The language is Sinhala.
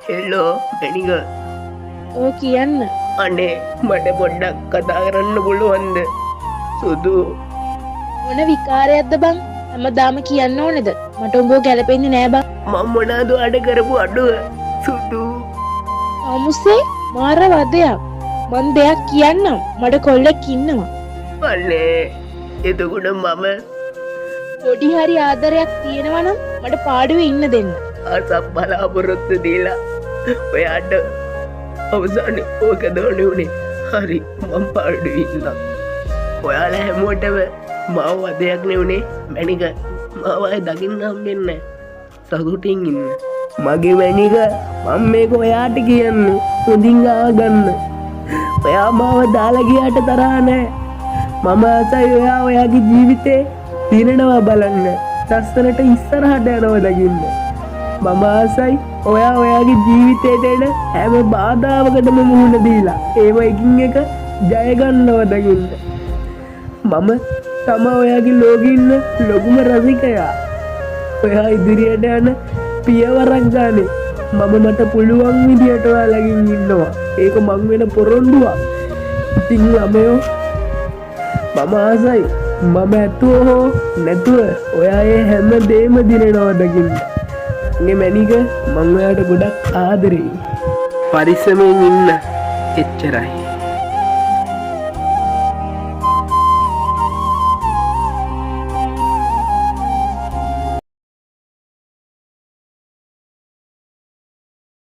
හෙලෝ මැනික ඕ කියන්න අනේ මට පොඩ්ඩක් කතා කරන්න පුළුවන්ද සුදු මොන විකාරයක්ද බං හැමදාම කියන්න ඕනෙද මට උඹව ගැලපෙන්නේ නෑ බං මම මොනවද අඩ කරපු අඩුව සුදු අමුසේ මාර වදයක් මං දෙයක් කියන්නම් මට කොල්ලෙක් ඉන්නවා අනේ එතකොට මම පොඩි හරි ආදරයක් තියෙනවා නම් මට පාඩුවේ ඉන්න දෙන්න අසක් බලාපොරොත්තු දීලා ඔයාට අවසානයේ ඕක දෝනේ උනේ හරි මම පාඩුවේ ඉන්නම් ඔයාලා හැමෝටම මාව වදයක් නෙවුනේ මැනික මාව අය දකින්න හම්බෙන්නේ සතුටින් ඉන්න මගේ මැනික මම මේක ඔයාට කියන්නේ හොඳින් ආගන්න ඔයා මාව දාලා ගියාට තරහ නෑ මම ආසයි ඔයා ඔයාගේ ජීවිතේ දිනනවා බලන්න ලස්සනට ඉස්සරහට යනවා දකින්න මම ආසයි ඔයා ඔයාගේ ජීවිතේට එන හැම බාධාවකටම මුහුණ දීලා ඒව එකින් එක ජය ගන්නවා දකින්න මම තමයි ඔයාගේ ලෝකෙ ඉන්න ලොකුම රසිකයා ඔයා ඉදිරියට යන පියවරක් ගානේ මම මට පුළුවන් විදියට ඔයාලගෙන් ඉන්නවා ඒක මං වෙන පොරොන්දුවක් ඉතින් ළමයෝ මම ආසයි මම ඇතුව හෝ නැතුව ඔයා ඒ හැම දේම දිනනවා දකින්න මේ මැනික මං ඔයාට ගොඩක් ආදරෙයි පරිස්සමෙන් ඉන්න එච්චරයි